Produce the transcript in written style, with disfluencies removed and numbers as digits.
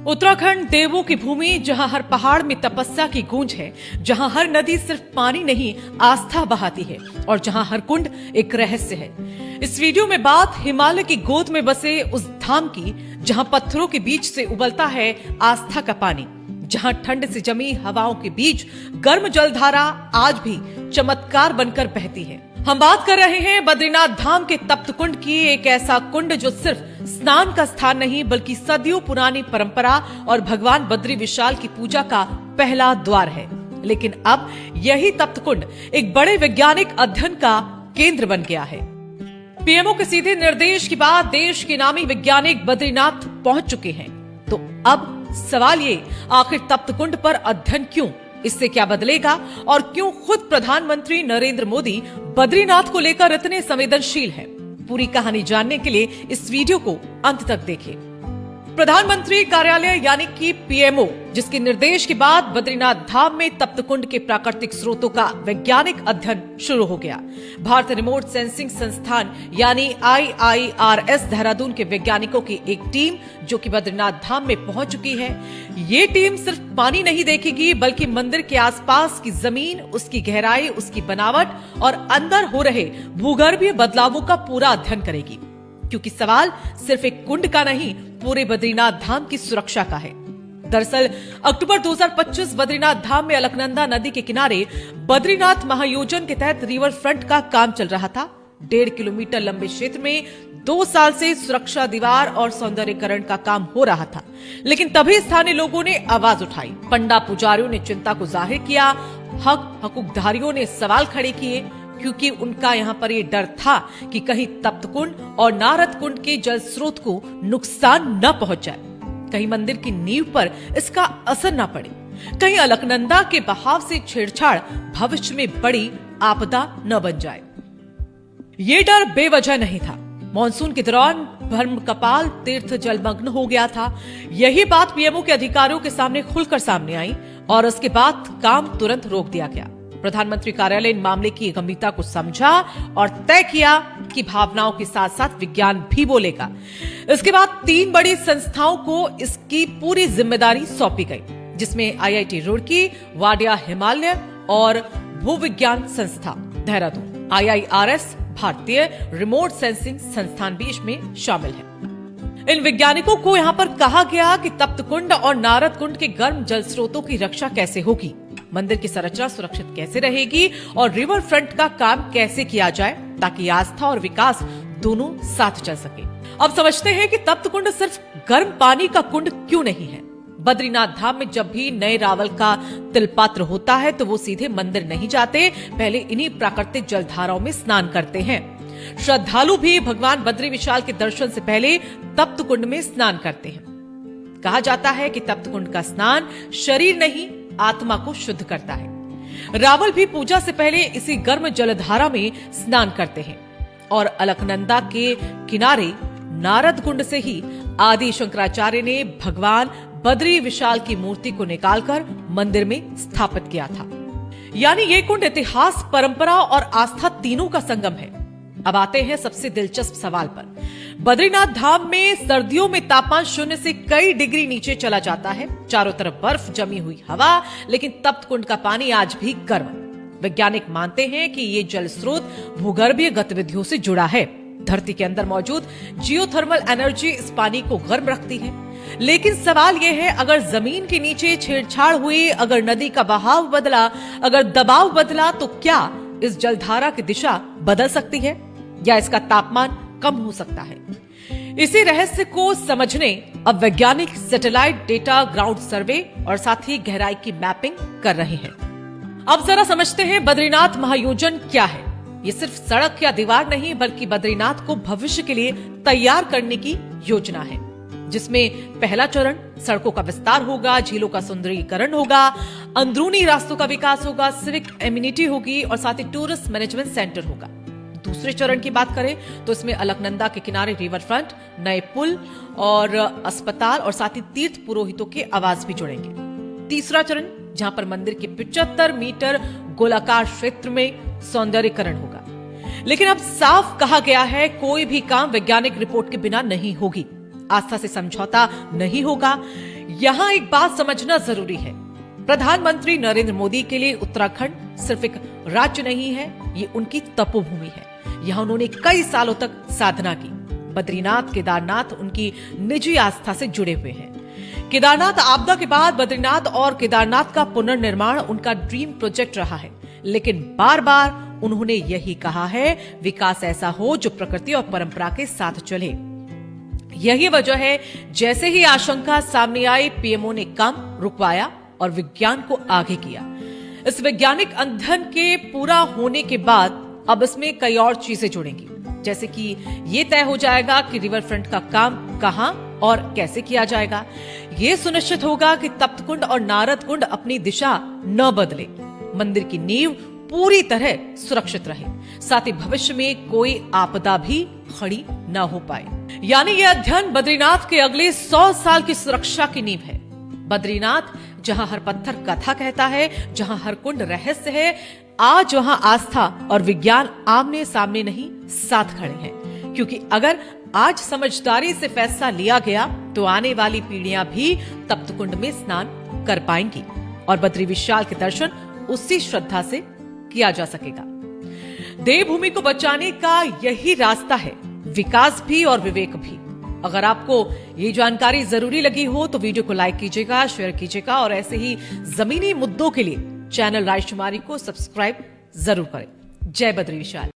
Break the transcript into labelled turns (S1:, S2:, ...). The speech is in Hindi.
S1: उत्तराखंड देवों की भूमि, जहां हर पहाड़ में तपस्या की गूंज है, जहां हर नदी सिर्फ पानी नहीं आस्था बहाती है और जहां हर कुंड एक रहस्य है। इस वीडियो में बात हिमालय की गोद में बसे उस धाम की, जहां पत्थरों के बीच से उबलता है आस्था का पानी, जहां ठंड से जमी हवाओं के बीच गर्म जलधारा आज भी चमत्कार बनकर बहती है। हम बात कर रहे हैं बद्रीनाथ धाम के तप्त कुंड की, एक ऐसा कुंड जो सिर्फ स्नान का स्थान नहीं बल्कि सदियों पुरानी परंपरा और भगवान बद्री विशाल की पूजा का पहला द्वार है। लेकिन अब यही तप्त कुंड एक बड़े वैज्ञानिक अध्ययन का केंद्र बन गया है। पीएमओ के सीधे निर्देश के बाद देश के नामी वैज्ञानिक बद्रीनाथ पहुंच चुके हैं। तो अब सवाल ये, आखिर तप्त कुंड पर अध्ययन क्यों? इससे क्या बदलेगा और क्यों खुद प्रधानमंत्री नरेंद्र मोदी बद्रीनाथ को लेकर इतने संवेदनशील हैं? पूरी कहानी जानने के लिए इस वीडियो को अंत तक देखें। प्रधानमंत्री कार्यालय यानी कि पीएमओ, जिसके निर्देश के बाद बद्रीनाथ धाम में तप्त कुंड के प्राकृतिक स्रोतों का वैज्ञानिक अध्ययन शुरू हो गया। भारतीय रिमोट सेंसिंग संस्थान यानी IIRS देहरादून के वैज्ञानिकों की एक टीम जो कि बद्रीनाथ धाम में पहुंच चुकी है। ये टीम सिर्फ पानी नहीं देखेगी बल्कि मंदिर के आसपास की जमीन, उसकी गहराई, उसकी बनावट और अंदर हो रहे भूगर्भीय बदलावों का पूरा अध्ययन करेगी, क्योंकि सवाल सिर्फ एक कुंड का नहीं, पूरे बद्रीनाथ धाम की सुरक्षा का है। दरअसल अक्टूबर 2025 बद्रीनाथ धाम में अलकनंदा नदी के किनारे बद्रीनाथ महायोजन के तहत रिवर फ्रंट का काम चल रहा था। 1.5 किलोमीटर लंबे क्षेत्र में 2 साल से सुरक्षा दीवार और सौंदर्यीकरण का काम हो रहा था। लेकिन तभी स्थानीय लोगों ने आवाज उठाई, पंडा पुजारियों ने चिंता को जाहिर किया, हकूकधारियों ने सवाल खड़े किए, क्योंकि उनका यहाँ पर ये डर था कि कहीं तप्त कुंड और नारद कुंड के जल स्रोत को नुकसान न पहुंच जाए, कहीं मंदिर की नींव पर इसका असर न पड़े, कहीं अलकनंदा के बहाव से छेड़छाड़ भविष्य में बड़ी आपदा न बन जाए। ये डर बेवजह नहीं था। मॉनसून के दौरान ब्रह्मकपाल तीर्थ जलमग्न हो गया था। यही बात पीएमओ के अधिकारियों के सामने खुलकर सामने आई और उसके बाद काम तुरंत रोक दिया गया। प्रधानमंत्री कार्यालय इन मामले की गंभीरता को समझा और तय किया कि भावनाओं के साथ साथ विज्ञान भी बोलेगा। इसके बाद 3 बड़ी संस्थाओं को इसकी पूरी जिम्मेदारी सौंपी गई, जिसमें IIT रुड़की, वाडिया हिमालय और भूविज्ञान संस्था देहरादून, IIRS भारतीय रिमोट सेंसिंग संस्थान भी इसमें शामिल है। इन वैज्ञानिकों को यहाँ पर कहा गया कि तप्त कुंड और नारद कुंड के गर्म जल स्रोतों की रक्षा कैसे होगी, मंदिर की संरचना सुरक्षित कैसे रहेगी और रिवर फ्रंट का काम कैसे किया जाए ताकि आस्था और विकास दोनों साथ चल सके। अब समझते हैं कि तप्त कुंड सिर्फ गर्म पानी का कुंड क्यों नहीं है। बद्रीनाथ धाम में जब भी नए रावल का तिलपात्र होता है तो वो सीधे मंदिर नहीं जाते, पहले इन्हीं प्राकृतिक जलधाराओं में स्नान करते हैं। श्रद्धालु भी भगवान बद्री विशाल के दर्शन से पहले तप्त कुंड में स्नान करते हैं। कहा जाता है कि तप्त कुंड का स्नान शरीर नहीं आत्मा को शुद्ध करता है। रावल भी पूजा से पहले इसी गर्म जलधारा में स्नान करते हैं और अलकनंदा के किनारे नारद कुंड से ही आदि शंकराचार्य ने भगवान बद्री विशाल की मूर्ति को निकालकर मंदिर में स्थापित किया था। यानी ये कुंड इतिहास, परंपरा और आस्था तीनों का संगम है। अब आते हैं सबसे दिलचस्प सवाल पर। बद्रीनाथ धाम में सर्दियों में तापमान 0 से कई डिग्री नीचे चला जाता है, चारों तरफ बर्फ जमी हुई हवा, लेकिन तप्त कुंड का पानी आज भी गर्म। वैज्ञानिक मानते हैं कि ये जल स्रोत भूगर्भीय गतिविधियों से जुड़ा है। धरती के अंदर मौजूद जियोथर्मल एनर्जी इस पानी को गर्म रखती है। लेकिन सवाल यह है, अगर जमीन के नीचे छेड़छाड़ हुई, अगर नदी का बहाव बदला, अगर दबाव बदला, तो क्या इस जलधारा की दिशा बदल सकती है या इसका तापमान कम हो सकता है? इसी रहस्य को समझने अब वैज्ञानिक सैटेलाइट डेटा, ग्राउंड सर्वे और साथ ही गहराई की मैपिंग कर रहे हैं। अब जरा समझते हैं बद्रीनाथ महायोजन क्या है। ये सिर्फ सड़क या दीवार नहीं बल्कि बद्रीनाथ को भविष्य के लिए तैयार करने की योजना है, जिसमें पहला चरण सड़कों का विस्तार होगा, झीलों का सुंदरीकरण होगा, अंदरूनी रास्तों का विकास होगा, सिविक एम्यूनिटी होगी और साथ ही टूरिस्ट मैनेजमेंट सेंटर होगा। दूसरे चरण की बात करें तो इसमें अलकनंदा के किनारे रिवर फ्रंट, नए पुल और अस्पताल और साथ ही तीर्थ पुरोहितों के आवास भी जुड़ेंगे। तीसरा चरण, जहां पर मंदिर के 75 मीटर गोलाकार क्षेत्र में सौंदर्यीकरण होगा। लेकिन अब साफ कहा गया है, कोई भी काम वैज्ञानिक रिपोर्ट के बिना नहीं होगी, आस्था से समझौता नहीं होगा। यहाँ एक बात समझना जरूरी है, प्रधानमंत्री नरेंद्र मोदी के लिए उत्तराखंड सिर्फ एक राज्य नहीं है, ये उनकी तपोभूमि है। यहाँ उन्होंने कई सालों तक साधना की। बद्रीनाथ केदारनाथ उनकी निजी आस्था से जुड़े हुए हैं। केदारनाथ आपदा के बाद बद्रीनाथ और केदारनाथ का पुनर्निर्माण उनका ड्रीम प्रोजेक्ट रहा है, लेकिन बार बार उन्होंने यही कहा है, विकास ऐसा हो जो प्रकृति और परंपरा के साथ चले। यही वजह है, जैसे ही आशंका सामने आई, पीएमओ ने काम रुकवाया और विज्ञान को आगे किया। इस वैज्ञानिक अध्ययन के पूरा होने के बाद अब इसमें कई और चीजें जुड़ेंगी, जैसे कि ये तय हो जाएगा कि रिवर फ्रंट का काम कहां और कैसे किया जाएगा। ये सुनिश्चित होगा कि तप्त और नारद कुंड अपनी दिशा न बदले, मंदिर की नींव पूरी तरह सुरक्षित रहे, साथ ही भविष्य में कोई आपदा भी खड़ी न हो पाए। यानी यह अध्ययन बद्रीनाथ के अगले 100 साल की सुरक्षा की नींव है। बद्रीनाथ जहां हर पत्थर कथा कहता है, जहां हर कुंड रहस्य है, आज वहां आस्था और विज्ञान आमने सामने नहीं, साथ खड़े हैं। क्योंकि अगर आज समझदारी से फैसला लिया गया तो आने वाली पीढ़ियां भी तप्त कुंड में स्नान कर पाएंगी और बद्री विशाल के दर्शन उसी श्रद्धा से किया जा सकेगा। देवभूमि को बचाने का यही रास्ता है, विकास भी और विवेक भी। अगर आपको ये जानकारी जरूरी लगी हो तो वीडियो को लाइक कीजिएगा, शेयर कीजिएगा और ऐसे ही जमीनी मुद्दों के लिए चैनल राजकुमारी को सब्सक्राइब जरूर करें। जय बद्री विशाल।